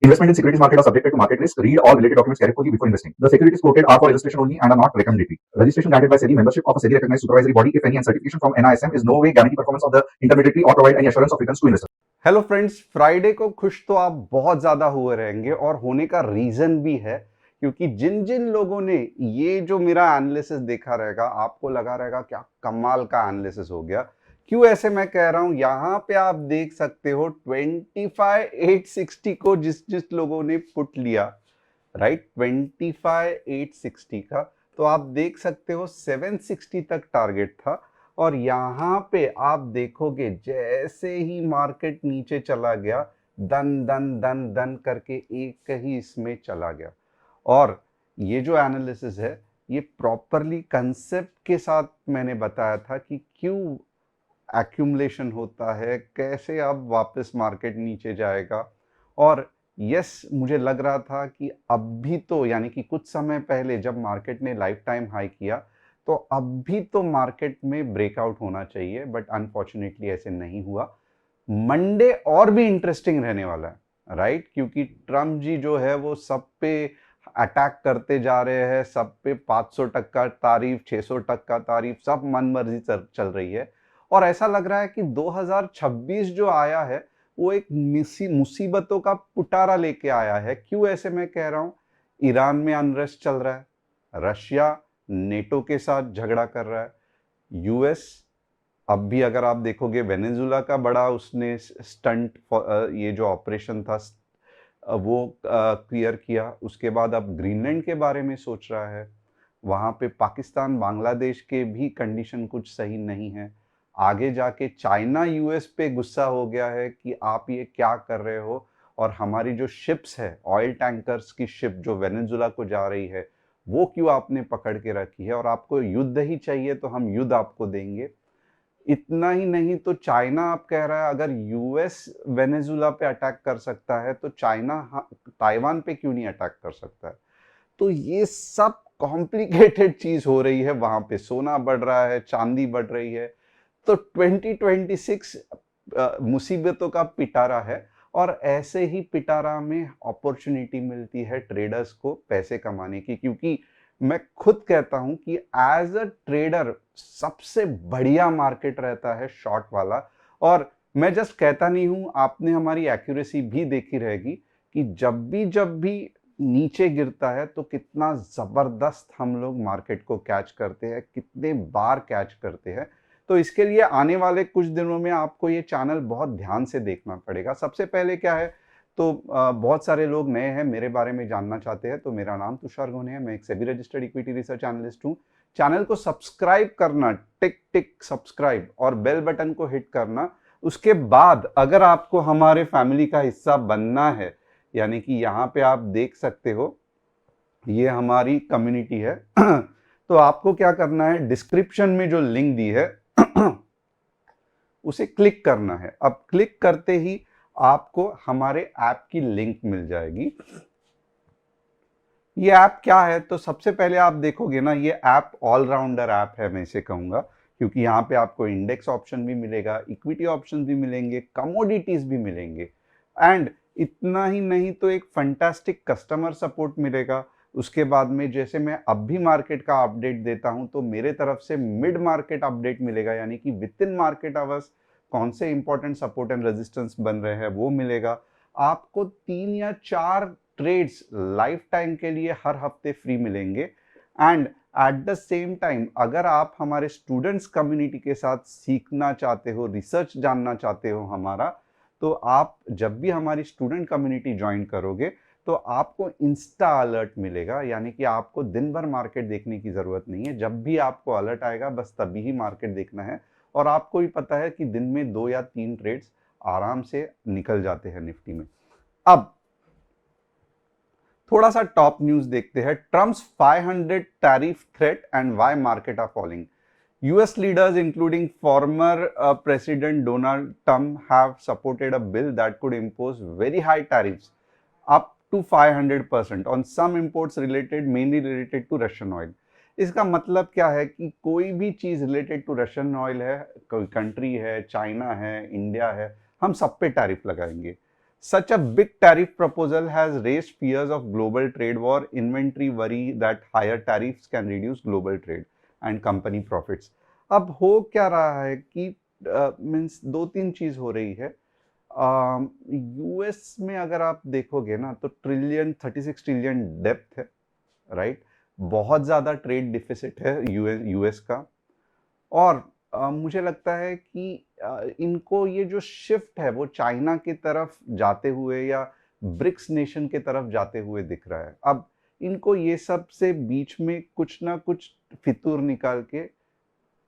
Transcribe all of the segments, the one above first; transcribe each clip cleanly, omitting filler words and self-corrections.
Investment in securities market are subjected to market risk. Read all related documents carefully before investing. The securities quoted are for illustration only and are not recommendatory. Registration granted by SEBI. Membership of a SEBI recognized supervisory body, if any, and certification from NISM is no way guarantee performance of the intermediary or provide any assurance of returns to investors. Hello friends, Friday को खुश तो आप बहुत ज्यादा हुए रहेंगे और होने का रीजन भी है क्योंकि जिन जिन लोगों ने ये जो मेरा एनालिसिस देखा रहेगा आपको लगा रहेगा क्या कमाल का एनालिसिस हो गया। क्यों ऐसे मैं कह रहा हूं, यहां पे आप देख सकते हो 25,860 को जिस जिस लोगों ने पुट लिया, राइट, 25,860 का, तो आप देख सकते हो 760 तक टारगेट था और यहां पे आप देखोगे जैसे ही मार्केट नीचे चला गया दन दन दन दन करके एक ही इसमें चला गया। और ये जो एनालिसिस है ये प्रॉपरली कंसेप्ट के साथ मैंने बताया था कि क्यों एक्यूमुलेशन होता है, कैसे अब वापस मार्केट नीचे जाएगा। और यस, मुझे लग रहा था कि अब भी तो, यानी कि कुछ समय पहले जब मार्केट ने लाइफ टाइम हाई किया तो अब भी तो मार्केट में ब्रेकआउट होना चाहिए, बट अनफॉर्चुनेटली ऐसे नहीं हुआ। मंडे और भी इंटरेस्टिंग रहने वाला है, राइट, क्योंकि ट्रम्प जी जो है वो सब पे अटैक करते जा रहे हैं, सब पे 500 का तारीफ, 600 का तारीफ, सब मनमर्जी चल रही है। और ऐसा लग रहा है कि 2026 जो आया है वो एक मुसीबतों का पुटारा लेके आया है। क्यों ऐसे मैं कह रहा हूं, ईरान में अनरेस्ट चल रहा है, रशिया नेटो के साथ झगड़ा कर रहा है, यूएस, अब भी अगर आप देखोगे वेनेजुला का बड़ा उसने स्टंट, ये जो ऑपरेशन था वो क्लियर किया। उसके बाद अब ग्रीनलैंड के बारे में सोच रहा है। वहां पे पाकिस्तान बांग्लादेश के भी कंडीशन कुछ सही नहीं है। आगे जाके चाइना यूएस पे गुस्सा हो गया है कि आप ये क्या कर रहे हो, और हमारी जो शिप्स है, ऑयल टैंकर्स की शिप जो वेनेजुला को जा रही है, वो क्यों आपने पकड़ के रखी है, और आपको युद्ध ही चाहिए तो हम युद्ध आपको देंगे। इतना ही नहीं तो चाइना आप कह रहा है अगर यूएस वेनेजुला पे अटैक कर सकता है तो चाइना ताइवान पे क्यों नहीं अटैक कर सकता है। तो ये सब कॉम्प्लिकेटेड चीज हो रही है। वहां पे सोना बढ़ रहा है, चांदी बढ़ रही है। तो 2026 मुसीबतों का पिटारा है, और ऐसे ही पिटारा में अपॉर्चुनिटी मिलती है ट्रेडर्स को पैसे कमाने की। क्योंकि मैं खुद कहता हूं कि एज अ ट्रेडर सबसे बढ़िया मार्केट रहता है शॉर्ट वाला। और मैं जस्ट कहता नहीं हूं, आपने हमारी एक्यूरेसी भी देखी रहेगी कि जब भी नीचे गिरता है तो कितना जबरदस्त हम लोग मार्केट को कैच करते हैं, कितने बार कैच करते हैं। तो इसके लिए आने वाले कुछ दिनों में आपको ये चैनल बहुत ध्यान से देखना पड़ेगा। सबसे पहले क्या है, तो बहुत सारे लोग नए हैं, मेरे बारे में जानना चाहते हैं। तो मेरा नाम तुषार गोने है, मैं एक SEBI registered equity research analyst हूं। चैनल को सब्सक्राइब करना, टिक टिक सब्सक्राइब, और बेल बटन को हिट करना। उसके बाद अगर आपको हमारे फैमिली का हिस्सा बनना है, यानी कि यहाँ पे आप देख सकते हो ये हमारी कम्युनिटी है तो आपको क्या करना है, डिस्क्रिप्शन में जो लिंक दी है उसे क्लिक करना है। अब क्लिक करते ही आपको हमारे ऐप की लिंक मिल जाएगी। ये ऐप क्या है, तो सबसे पहले आप देखोगे ना, ये ऐप ऑलराउंडर ऐप है, मैं इसे कहूंगा, क्योंकि यहाँ पे आपको इंडेक्स ऑप्शन भी मिलेगा, इक्विटी ऑप्शन भी मिलेंगे, कमोडिटीज भी मिलेंगे, एंड इतना ही नहीं तो एक फंटास्टिक कस्टमर सपोर्ट मिलेगा। उसके बाद में जैसे मैं अब भी मार्केट का अपडेट देता हूं तो मेरे तरफ से मिड मार्केट अपडेट मिलेगा, यानी कि विद इन मार्केट आवर्स कौन से इंपॉर्टेंट सपोर्ट एंड रेजिस्टेंस बन रहे हैं वो मिलेगा। आपको 3 या 4 ट्रेड्स लाइफ टाइम के लिए हर हफ्ते फ्री मिलेंगे। And at the same time अगर आप हमारे स्टूडेंट्स कम्युनिटी के साथ सीखना चाहते हो, रिसर्च जानना चाहते हो हमारा, तो आप जब भी हमारी स्टूडेंट कम्युनिटी ज्वाइन करोगे तो आपको इंस्टा अलर्ट मिलेगा, यानी कि आपको दिन भर मार्केट देखने की जरूरत नहीं है। जब भी आपको अलर्ट आएगा बस तभी ही मार्केट देखना है। और आपको भी पता है कि दिन में 2 या 3 ट्रेड्स आराम से निकल जाते हैं निफ्टी में। अब थोड़ा सा टॉप न्यूज देखते हैं। Trump's 500 tariff threat and why market are falling. US leaders, including former President Donald Trump, have supported a bill that could impose very high tariffs, up to 500% on some imports mainly related to Russian oil. इसका मतलब क्या है कि कोई भी चीज related to Russian oil है, कोई कंट्री है, चाइना है, इंडिया है, हम सब पे टैरिफ लगाएंगे। Such a big tariff proposal has raised fears of global trade war, inventory worry that higher tariffs can reduce global trade and company profits. अब हो क्या रहा है कि मीन्स दो तीन चीज हो रही है। यूएस में अगर आप देखोगे ना तो 36 ट्रिलियन डेप्थ है, राइट। बहुत ज्यादा ट्रेड डिफिसिट है यूएस का। और मुझे लगता है कि इनको ये जो शिफ्ट है वो चाइना की तरफ जाते हुए या ब्रिक्स नेशन की तरफ जाते हुए दिख रहा है। अब इनको ये सब से बीच में कुछ ना कुछ फितूर निकाल के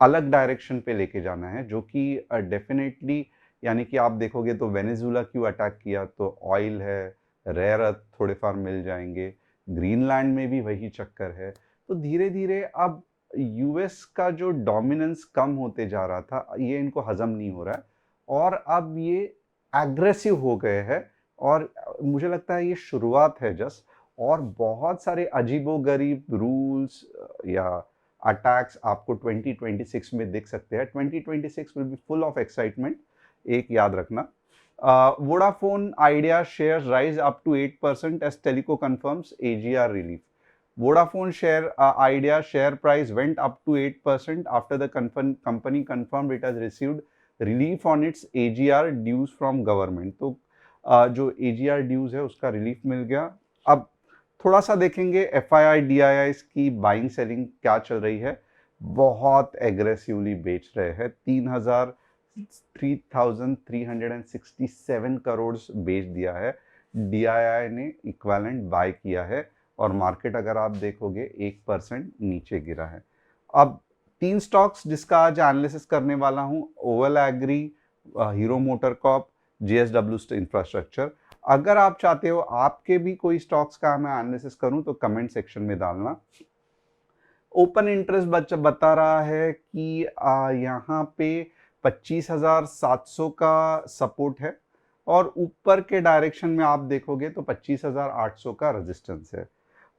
अलग डायरेक्शन पे लेके जाना है, जो कि डेफिनेटली, यानी कि आप देखोगे तो वेनेजुला क्यों अटैक किया, तो ऑयल है, रेयर अर्थ थोड़े फार मिल जाएंगे, ग्रीनलैंड में भी वही चक्कर है। तो धीरे धीरे अब यूएस का जो डोमिनेंस कम होते जा रहा था, ये इनको हजम नहीं हो रहा है और अब ये एग्रेसिव हो गए हैं। और मुझे लगता है ये शुरुआत है जस्ट, और बहुत सारे अजीबोगरीब रूल्स या अटैक्स आपको 2026 में दिख सकते हैं। 2026 will be full of excitement, एक याद रखना। Vodafone Idea shares rise up to 8% as Teleco confirms AGR relief. Vodafone Idea share price went up to 8% after the company confirmed it has received relief on its AGR dues from government. तो जो AGR dues है उसका relief मिल गया। अब थोड़ा सा देखेंगे FII DIIs की बाइंग सेलिंग क्या चल रही है। बहुत एग्रेसिवली बेच रहे हैं, 3,367 करोड़ बेच दिया है DII ने, इक्विवेलेंट बाय किया है। और मार्केट अगर आप देखोगे 1% नीचे गिरा है। अब तीन स्टॉक्स जिसका आज एनालिसिस करने वाला हूं, Oval Agri, Hero Motor Corp, JSW infrastructure. अगर आप चाहते हो आपके भी कोई स्टॉक्स का मैं एनालिसिस करूं तो कमेंट सेक्शन में डालना। ओपन इंटरेस्ट बता रहा है कि यहाँ पे 25,700 का सपोर्ट है और ऊपर के डायरेक्शन में आप देखोगे तो 25,800 का रेजिस्टेंस है।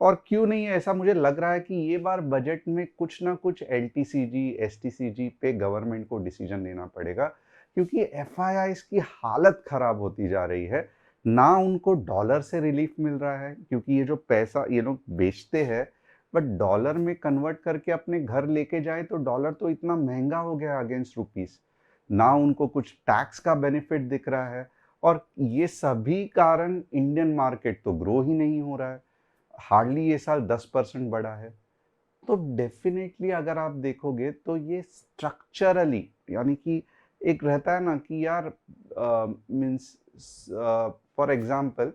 और क्यों नहीं है ऐसा, मुझे लग रहा है कि ये बार बजट में कुछ ना कुछ LTCG STCG पे गवर्नमेंट को डिसीजन लेना पड़ेगा, क्योंकि FIIs की हालत खराब होती जा रही है। ना उनको डॉलर से रिलीफ मिल रहा है, क्योंकि ये जो पैसा ये लोग बेचते हैं बट डॉलर में कन्वर्ट करके अपने घर लेके जाए तो डॉलर तो इतना महंगा हो गया अगेंस्ट रुपीस। ना उनको कुछ टैक्स का बेनिफिट दिख रहा है। और ये सभी कारण इंडियन मार्केट तो ग्रो ही नहीं हो रहा है, हार्डली ये साल 10% बढ़ा है। तो डेफिनेटली अगर आप देखोगे तो ये स्ट्रक्चरली, यानी कि एक रहता है ना कि यार मीन्स फॉर एग्जांपल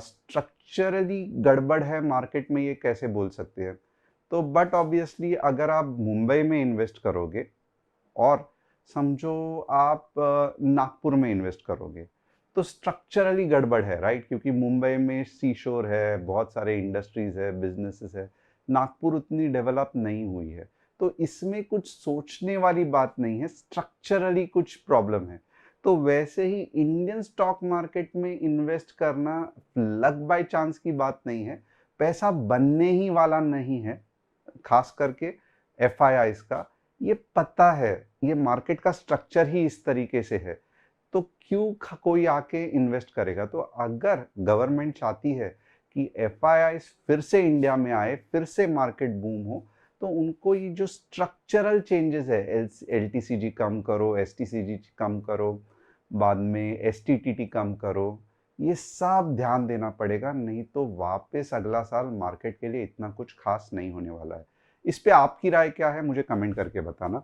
स्ट्रक्चरली गड़बड़ है मार्केट में, ये कैसे बोल सकते हैं। तो बट ऑब्वियसली अगर आप मुंबई में इन्वेस्ट करोगे और समझो आप नागपुर में इन्वेस्ट करोगे तो स्ट्रक्चरली गड़बड़ है, राइट, क्योंकि मुंबई में सी शोर है, बहुत सारे इंडस्ट्रीज है, बिजनेसेस है। नागपुर उतनी डेवलप नहीं हुई है, तो इसमें कुछ सोचने वाली बात नहीं है, स्ट्रक्चरली कुछ प्रॉब्लम है। तो वैसे ही इंडियन स्टॉक मार्केट में इन्वेस्ट करना लक बाय चांस की बात नहीं है, पैसा बनने ही वाला नहीं है, खास करके FIIs का। ये पता है, ये मार्केट का स्ट्रक्चर ही इस तरीके से है, तो क्यों कोई आके इन्वेस्ट करेगा। तो अगर गवर्नमेंट चाहती है कि FIIs फिर से इंडिया में आए, फिर से मार्केट बूम हो, तो उनको ये जो स्ट्रक्चरल चेंजेस है, LTCG कम करो, STCG कम करो, बाद में STTT कम करो, ये सब ध्यान देना पड़ेगा, नहीं तो वापस अगला साल मार्केट के लिए इतना कुछ खास नहीं होने वाला है। इस पे आपकी राय क्या है मुझे कमेंट करके बताना।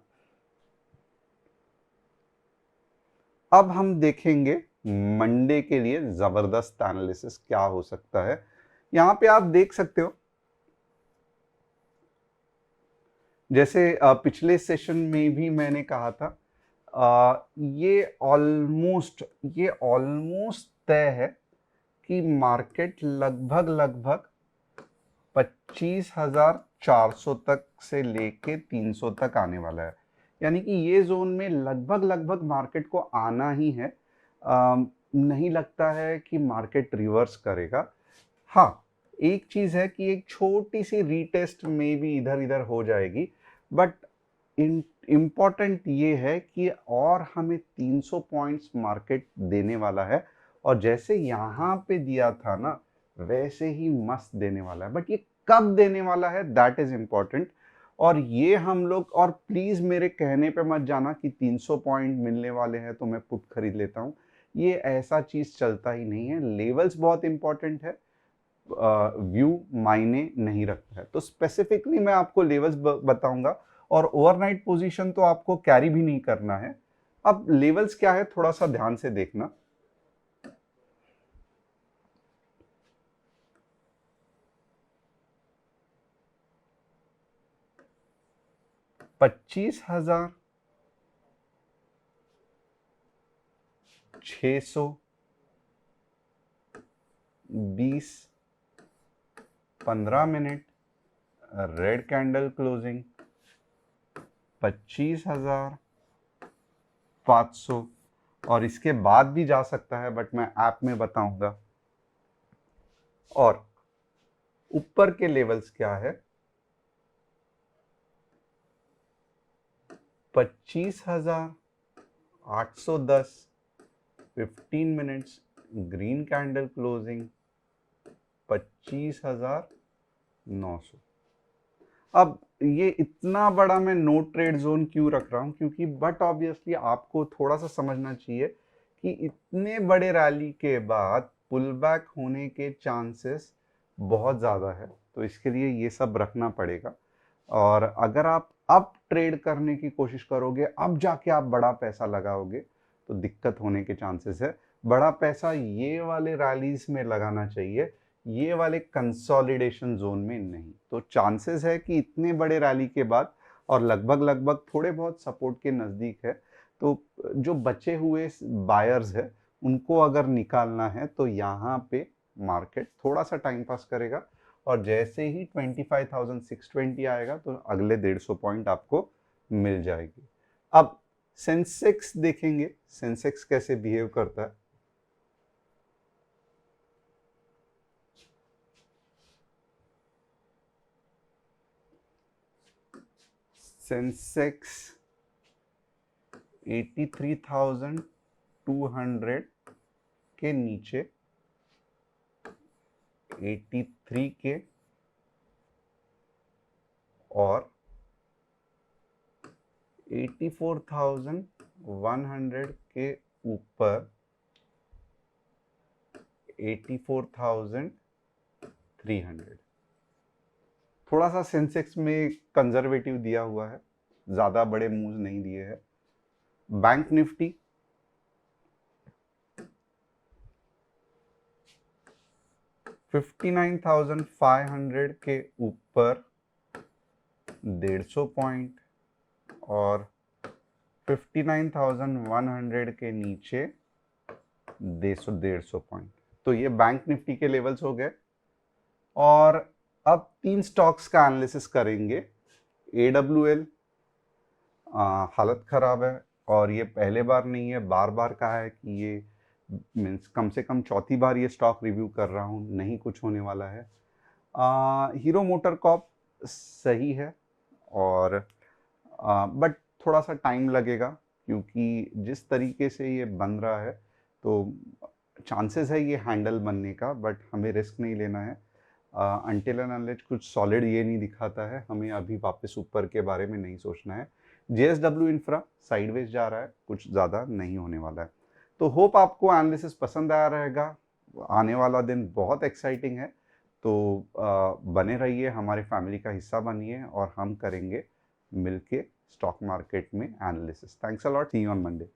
अब हम देखेंगे मंडे के लिए जबरदस्त एनालिसिस क्या हो सकता है। यहां पे आप देख सकते हो, जैसे पिछले सेशन में भी मैंने कहा था, ये ऑलमोस्ट तय है कि मार्केट लगभग 25,400 तक से लेके 300 तक आने वाला है। यानी कि ये जोन में लगभग मार्केट को आना ही है। नहीं लगता है कि मार्केट रिवर्स करेगा। हाँ, एक चीज है कि एक छोटी सी रीटेस्ट में भी इधर इधर हो जाएगी, बट इम्पॉर्टेंट ये है कि और हमें 300 पॉइंट्स मार्केट देने वाला है, और जैसे यहाँ पे दिया था ना वैसे ही मस्त देने वाला है, बट ये कब देने वाला है दैट इज इम्पोर्टेंट। और ये हम लोग, और प्लीज मेरे कहने पे मत जाना कि 300 पॉइंट मिलने वाले हैं तो मैं पुट खरीद लेता हूँ, ये ऐसा चीज चलता ही नहीं है। लेवल्स बहुत इंपॉर्टेंट है, व्यू मायने नहीं रखता है। तो स्पेसिफिकली मैं आपको लेवल्स बताऊंगा, और ओवरनाइट पोजीशन तो आपको कैरी भी नहीं करना है। अब लेवल्स क्या है थोड़ा सा ध्यान से देखना। पच्चीस हजार, 600, 20, 15 मिनट, रेड कैंडल क्लोजिंग, 25,500, और इसके बाद भी जा सकता है बट मैं ऐप में बताऊंगा। और ऊपर के लेवल्स क्या है, 25,810, 15 मिनट्स, ग्रीन कैंडल क्लोजिंग, 25,900। अब ये इतना बड़ा मैं नो ट्रेड जोन क्यों रख रहा हूं, क्योंकि बट ऑब्वियसली आपको थोड़ा सा समझना चाहिए कि इतने बड़े रैली के बाद पुल बैक होने के चांसेस बहुत ज़्यादा है, तो इसके लिए ये सब रखना पड़ेगा। और अगर आप अब ट्रेड करने की कोशिश करोगे, अब जाके आप बड़ा पैसा लगाओगे, तो दिक्कत होने के चांसेस है। बड़ा पैसा ये वाले रैलीज में लगाना चाहिए, ये वाले कंसोलिडेशन जोन में नहीं। तो चांसेस है कि इतने बड़े रैली के बाद, और लगभग लगभग थोड़े बहुत सपोर्ट के नज़दीक है, तो जो बचे हुए बायर्स है उनको अगर निकालना है तो यहाँ पे मार्केट थोड़ा सा टाइम पास करेगा, और जैसे ही 25,620 आएगा तो अगले 150 पॉइंट आपको मिल जाएगी। अब सेंसेक्स देखेंगे, सेंसेक्स कैसे बिहेव करता है। सेंसेक्स 83,200 के नीचे, 83 के और 84,100 के ऊपर 84,300। थोड़ा सा सेंसेक्स में कंजर्वेटिव दिया हुआ है, ज्यादा बड़े मूव्स नहीं दिए हैं। बैंक निफ्टी 59,500 के ऊपर 150 पॉइंट, और 59,100 के नीचे 150 पॉइंट। तो ये बैंक निफ्टी के लेवल्स हो गए। और अब 3 स्टॉक्स का एनालिसिस करेंगे। AWL हालत खराब है, और ये पहले बार नहीं है, बार बार कहा है कि ये मीन्स कम से कम चौथी बार ये स्टॉक रिव्यू कर रहा हूँ, नहीं कुछ होने वाला है। हीरो मोटर कॉर्प सही है, और बट थोड़ा सा टाइम लगेगा, क्योंकि जिस तरीके से ये बन रहा है तो चांसेस है ये हैंडल बनने का, बट हमें रिस्क नहीं लेना है। अनटिल एंड अनलेस कुछ सॉलिड ये नहीं दिखाता है, हमें अभी वापस ऊपर के बारे में नहीं सोचना है। JSW इंफ्रा साइडवेज जा रहा है, कुछ ज़्यादा नहीं होने वाला है। तो होप आपको एनालिसिस पसंद आया रहेगा। आने वाला दिन बहुत एक्साइटिंग है, तो बने रहिए, हमारे फैमिली का हिस्सा बनिए, और हम करेंगे मिलके स्टॉक मार्केट में analysis. Thanks a lot, see you on Monday.